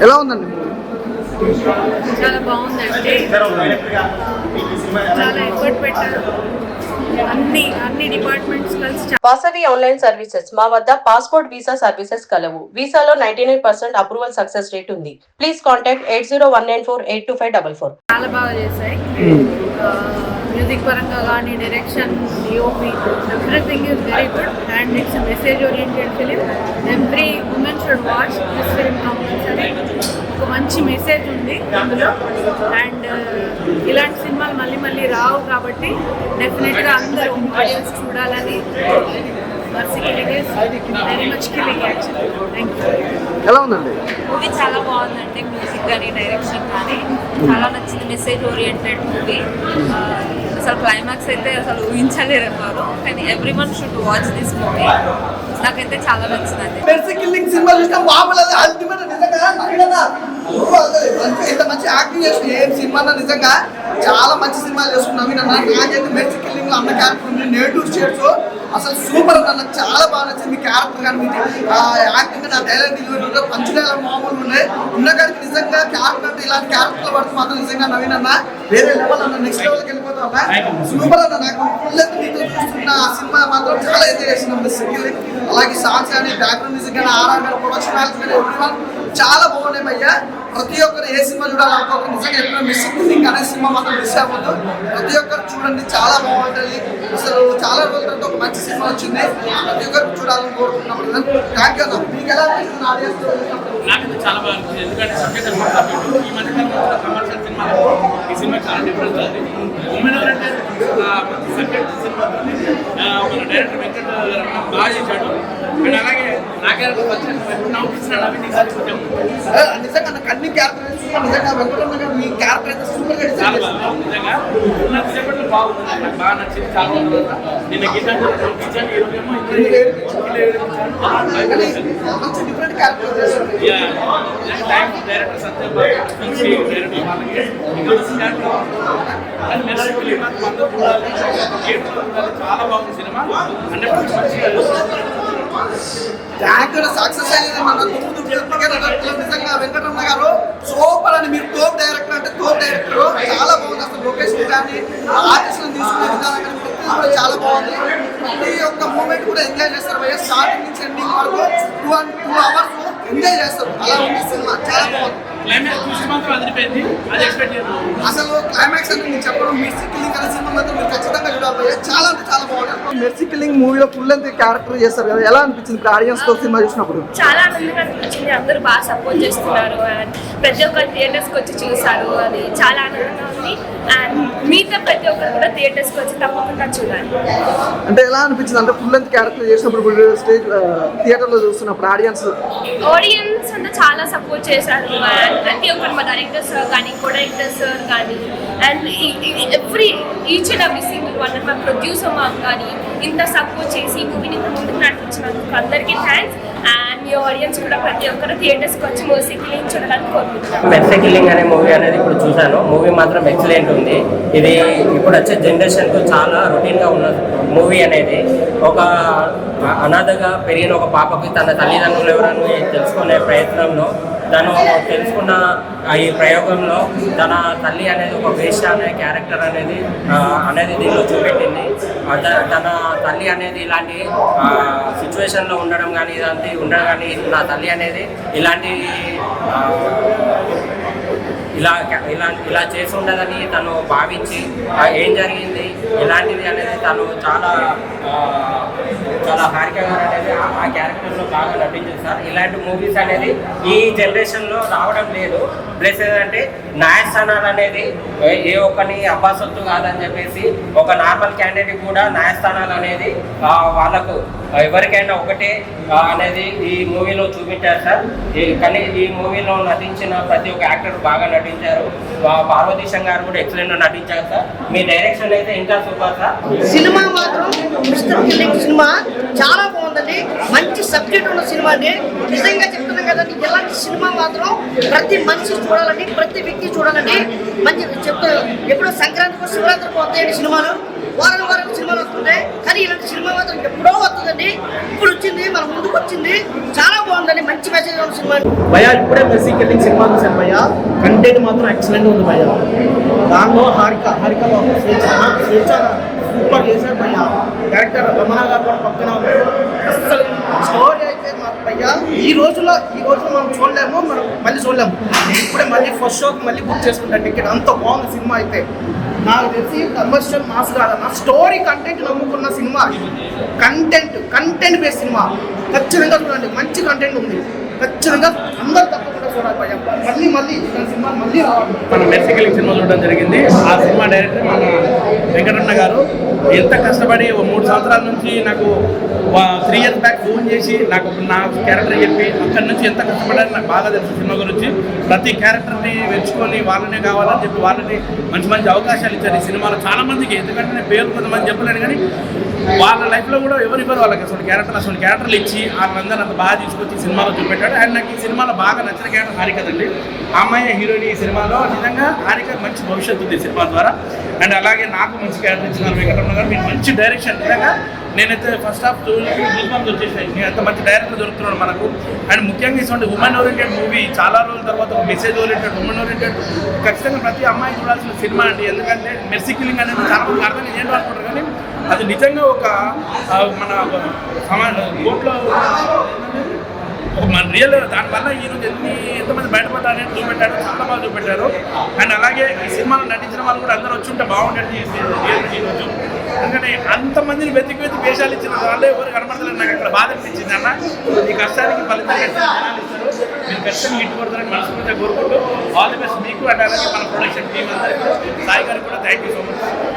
ఎలా ఉందండి? చాలా బాగుందండి. చాలా ఎఫర్ట్ పెట్టారు. అన్ని డిపార్ట్మెంట్స్ కలిసి. వాసవి ఆన్లైన్ సర్వీసెస్ మా వద్ద పాస్పోర్ట్ వీసా సర్వీసెస్ కలవు. వీసాలో 99% అప్రూవల్ సక్సెస్ రేట్ ఉంది. Please contact 8019482544. చాలా బాగా చేశాయి. మ్యూజిక్ పరంగా కానీ, direction, DOP, everything is very good and it's message oriented film. Every women should watch this film compulsory. ఒక మంచి మెసేజ్ ఉంది అందులో అండ్ ఇలాంటి సినిమాలు మళ్ళీ మళ్ళీ రావు కాబట్టి డెఫినెట్గా అందరూ ఆడియన్స్ చూడాలని. Mercy killing is very much killing actually. Thank you. ఎలా ఉందండి? మూవీ చాలా బాగుందండి. మ్యూజిక్ కానీ, డైరెక్షన్ కానీ చాలా నచ్చింది. Message oriented movie. అసలు క్లైమాక్స్ అయితే అసలు ఊహించలేరు ఎవరు, కానీ every one should watch this movie. నాకైతే చాలా నచ్చింది. మెర్సీ కిల్లింగ్ సినిమా చూసినా మామూలు అల్టిమేట్ నిజంగా ఇంత మంచి యాక్టింగ్ చేసిన ఏం సినిమా నిజంగా చాలా మంచి సినిమాలు చేస్తున్నాం. నాకైతే మెర్సీ కిల్లింగ్ లో అన్న క్యారెక్టర్ ఉంది, నేటివ్ షేడ్స్ అసలు సూపర్ అన్న, చాలా బాగా నచ్చింది. మీ క్యారెక్టర్ కానీ మీ యాక్టింగ్ నా డైలాగ్ డెలివరీ పంచులేలా మామూలు ఉన్నాయి ఉన్నకాడికి నిజంగా క్యారెక్టర్ అంటే ఇలాంటి క్యారెక్టర్లు పడుతూ మాత్రం నిజంగా నవీన్ అన్న వేరే లెవెల్ అన్న, నెక్స్ట్ లెవెల్కి వెళ్ళిపోతాం అన్న. సూపర్ అన్న. నాకు మీతో చూస్తున్న ఆ సినిమా మాత్రం చాలా ఎంజాయ్ చేసినాం. మెర్సీ కిల్లింగ్ అలాగే సాంగ్స్ కానీ, బ్యాక్గ్రౌండ్ మ్యూజిక్ కానీ, ఆర్ఆర్ కానీ, ప్రొడక్షన్ వాల్యూస్ కానీ ఎవ్రీవన్ చాలా బాగున్నాయి భయ్యా. ప్రతి ఒక్కరు ఏ సినిమా చూడాలనుకోక నిజంగా ఎప్పుడో మెర్సీ కిల్లింగ్ అనే సినిమా మాత్రం మిస్ అవ్వద్దు. ప్రతి ఒక్కరు చూడండి, చాలా బాగుంటుంది. అసలు చాలా రోజుల తర్వాత ఒక మంచి సినిమా వచ్చింది. ప్రతి ఒక్కరు చూడాలని కోరుకుంటున్నాం. థ్యాంక్ యూ అన్న. మీకు ఎలా అనిపిస్తుంది ఆడియన్స్? నాకైతే చాలా బాగా అనిపిస్తుంది. ఎందుకంటే సబ్జెక్ట్ ఈ మధ్యకాలంలో కమర్షియల్ సినిమాలు ఈ సినిమా చాలా డిఫరెన్స్ ఉంది. ఉమెన్ అంటే సబ్జెక్ట్ సినిమా మన డైరెక్టర్ వెంకట బాగా చేశాడు. అండ్ అలాగే నా క్యారెక్టర్ ఎప్పుడు నవ్వుతున్నాడు అవి నిజంగా నాకు అన్ని క్యారెక్టర్ నిజంగా వెంకటరమణ గారు మీ క్యారెక్టర్ అయితే సూపర్ గా చాలా బాగా నిజంగా నాకు చెప్పట్లు బాగుంది. నాకు బాగా నచ్చింది. చాలా బాగుంది. నిన్న గిటార్ మంచి డిఫరెంట్ క్యారెక్టర్ చేశారు. డైరెక్టర్ సత్యం డైరెక్టర్ చాలా బాగుంది సినిమా. 100% క్యారెక్టర్ సక్సెస్ అయ్యింది. మన నిజంగా వెంకటరమణ గారు సూపర్ అని. మీరు తోప్ డైరెక్టర్ అంటే తోప్ డైరెక్టర్. చాలా బాగుంది. అసలు లొకేషన్ కానీ ఆర్టిస్ట్లను తీసుకునే విధానం కానీ ప్రతిదీ కూడా చాలా బాగుంది. ప్రతి ఒక్క మూమెంట్ కూడా ఎంజాయ్ చేస్తారు భయ్య. స్టార్టింగ్ నుంచి ఎండింగ్ వరకు 2 hours ఎంజాయ్ చేస్తారు. అలా ఉంది సినిమా. చాలా బాగుంది. అసలు క్లైమాక్స్ అంటే నేను చెప్పడం మెర్సీ కిల్లింగ్ అనే సినిమా మాత్రం మీరు ఖచ్చితంగా చూడాలి. చాలా అంటే చాలా బాగుంటుంది. మెర్సీ కిల్లింగ్ మూవీలో ఫుల్ లెంత్ క్యారెక్టర్ చేస్తారు కదా, ఎలా అనిపించింది ఆడియన్స్ తో సినిమా చూసినప్పుడు? చాలా ఆనందంగా అనిపించింది. అందరూ బాగా సపోర్ట్ చేస్తున్నారు అండ్ ప్రతి ఒక్కరు థియేటర్స్కి వచ్చి చూసారు. అది చాలా ఆనందంగా ఉంది. అండ్ మిగతా ప్రతి ఒక్కరు కూడా థియేటర్స్కి వచ్చి తప్పకుండా చూడాలి. అంటే ఎలా అనిపించింది అంటే ఫుల్ లెంత్ క్యారెక్టర్ చేసినప్పుడు స్టేజ్ థియేటర్ లో చూస్తున్నప్పుడు ఆడియన్స్ అంతా చాలా సపోర్ట్ చేశారు. అండ్ ప్రతి ఒక్కరు మా డైరెక్టర్ సార్ కానీ, కో డైరెక్టర్ సార్ కానీ and each and every single one మా ప్రొడ్యూసర్ మాకు కానీ ఇంత సపోర్ట్ చేసి మూవీని ఇంత ముందుకు నడిపించినందుకు అందరికీ థ్యాంక్స్. అండ్ మీ ఆడియన్స్ కూడా ప్రతి ఒక్కరు థియేటర్స్కి వచ్చి మెర్సీ కిల్లింగ్ చూడాలని కోరుకుంటున్నాను. మెర్సీ కిల్లింగ్ అనే మూవీ అనేది ఇప్పుడు చూశాను. మూవీ మాత్రం ఎక్సలెంట్ ఉంది. ఇది ఇప్పుడు వచ్చే జనరేషన్కు చాలా రొటీన్గా ఉన్న మూవీ అనేది. ఒక అనాథగా పెరిగిన ఒక పాపకి తన తల్లిదండ్రులు ఎవరని తెలుసుకునే ప్రయత్నంలో తను తెలుసుకున్న ఈ ప్రయోగంలో తన తల్లి అనేది ఒక వేష అనే క్యారెక్టర్ అనేది దీనిలో చూపెట్టింది. తన తల్లి అనేది ఇలాంటి సిచ్యువేషన్లో ఉండడం కానీ ఇలాంటి ఉండడం కానీ నా తల్లి అనేది ఇలాంటి ఇలా చేసి ఉండదని తను భావించి ఏం జరిగింది ఇలాంటిది అనేది తను చాలా హారిక గారు అనేది ఆ క్యారెక్టర్లో బాగా నటించింది సార్. ఇలాంటి మూవీస్ అనేది ఈ జనరేషన్లో రావడం లేదు. ప్లస్ ఏంటంటే న్యాయస్థానాలు అనేది ఏ ఒక్కని అబ్బాసొత్తు కాదని చెప్పేసి ఒక నార్మల్ క్యాండిడేట్ కూడా న్యాయస్థానాలు అనేది వాళ్ళకు ఎవరికైనా ఒకటే అనేది ఈ మూవీలో చూపించారు సార్. కానీ ఈ మూవీలో నటించిన ప్రతి ఒక్క యాక్టర్ బాగా నటించారు. పార్వతీశం గారు కూడా ఎక్సలెంట్ నటించారు సార్. మీ డైరెక్షన్ అయితే ఇంకా సూపర్ సార్. సినిమా మాత్రం మిస్టర్ కిల్లింగ్ సినిమా చాలా బాగుందండి. మంచి సబ్జెక్ట్ ఉన్న సినిమా అండి. నిజంగా చెప్తున్నాం కదండి, ఇలాంటి సినిమా మాత్రం ప్రతి మనిషి చూడాలండి, ప్రతి వ్యక్తి చూడాలండి. మంచి చెప్తాను. ఎప్పుడో సంక్రాంతికి శివరాత్రికి వస్తాయండి సినిమాలు. వారం వారం సినిమాలు వస్తుంటాయి, కానీ ఇలాంటి సినిమా మాత్రం ఎప్పుడో వస్తుందండి. ఇప్పుడు వచ్చింది, మన ముందుకు వచ్చింది, చాలా బాగుందండి. మంచి మెసేజ్ ఉన్న సినిమా. భయ్యా ఇప్పుడే మెస్సీ కిల్లింగ్ సినిమా చూశాను భయ్యా. కంటెంట్ మాత్రం ఎక్సలెంట్ ఉంది భయ్యా. దానిలో హారిక స్వేచ్ఛ సూపర్ చేశారు భయ్యా. డైరెక్టర్ రమణ గారు కూడా పక్కన ఉన్నారు. అసలు స్టోరీ అయితే మాకు భయ్యా ఈ రోజులో మనం చూడలేము, మనం మళ్ళీ చూడలేము. ఇప్పుడే మళ్ళీ ఫస్ట్ షోకి మళ్ళీ బుక్ చేసుకుంటాను టికెట్. అంత బాగుంది సినిమా అయితే. నాకు తెలిసి కమర్షియల్ మాస్ కాదన్న, స్టోరీ కంటెంట్ నమ్ముకున్న సినిమా. కంటెంట్ బేస్ సినిమా ఖచ్చితంగా చూడండి. మంచి కంటెంట్ ఉంది, ఖచ్చితంగా అందరూ తప్పకుండా చూడాలి భయ్యా. మళ్ళీ సినిమా మళ్ళీ రావాలి. మన మెర్సీ కిల్లింగ్ సినిమా చూడడం జరిగింది. ఆ సినిమా డైరెక్టర్ మన వెంకటరమణ గారు ఎంత కష్టపడి 3 సంవత్సరాల నుంచి నాకు 3 years బ్యాక్ ఫోన్ చేసి నాకు నా క్యారెక్టర్ చెప్పి అక్కడి నుంచి ఎంత కష్టపడాలని నాకు బాగా తెలుసు. సినిమా గురించి ప్రతి క్యారెక్టర్ని వెంచుకొని వాళ్ళనే కావాలని చెప్పి వాళ్ళని మంచి అవకాశాలు ఇచ్చారు ఈ సినిమాలో చాలా మందికి. ఎందుకంటే నేను పేరు కొంతమంది చెప్పలేను, కానీ వాళ్ళ లైఫ్లో కూడా ఎవరివ్వరు వాళ్ళకి అసలు క్యారెక్టర్లు ఇచ్చి వాళ్ళందరూ అంత బాగా తీసుకొచ్చి సినిమాలో చూపెట్టాడు. అండ్ నాకు ఈ సినిమాలో బాగా నచ్చిన క్యారెక్టర్ హారికదండి. ఆ అమ్మాయి హీరోయిన్ ఈ సినిమాలో. నిజంగా హారిక మంచి భవిష్యత్తు ఉంది సినిమా ద్వారా. అండ్ అలాగే నాకు మంచి క్యారెక్టర్ ఇచ్చినారు వెంకటరమణ గారు. మీరు మంచి డైరెక్షన్. నిజంగా నేనైతే ఫస్ట్ హాఫ్ గూస్బంప్స్ వచ్చేసాయి. నేను అంత మంచి డైరెక్టర్ దొరుకుతున్నాడు మనకు. అండ్ ముఖ్యంగా ఇటువంటి ఉమెన్ ఓరియంటెడ్ మూవీ చాలా రోజుల తర్వాత ఒక మెసేజ్ ఓరియంటెడ్ ఉమెన్ ఓరియంటెడ్ ఖచ్చితంగా ప్రతి అమ్మాయి చూడాల్సిన సినిమా అండి. ఎందుకంటే మెర్సీ కిల్లింగ్ అనేది చాలా మంది అర్థం ఏంటో అనుకుంటారు, కానీ అది నిజంగా ఒక మన కోర్టులో మన రియల్ దానివల్ల ఈరోజు ఎంతమంది బయటపడ్డారని చూపెట్టారు, చాలా బాగా చూపెట్టారు. అండ్ అలాగే ఈ సినిమాలో నటించిన వాళ్ళు కూడా అందరూ వచ్చి ఉంటే బాగుండేది ఈరోజు. ఎందుకంటే అంతమందిని వెతికి వేషాలు ఇచ్చిన వాళ్ళే ఎవరు కనపడతారు. నాకు అక్కడ బాధ అనిపించింది అన్న. ఈ కష్టానికి ఫలితం జనాలు ఇస్తారు, మీరు ఖచ్చితంగా హిట్ కొడతారని మనస్ఫూర్తిగా కోరుకుంటూ ఆల్ ది బెస్ట్ మీకు. అండ్ అలాగే మన ప్రొడక్షన్ టీం అందరికీ, సాయి గారికి కూడా థ్యాంక్ యూ సో మచ్.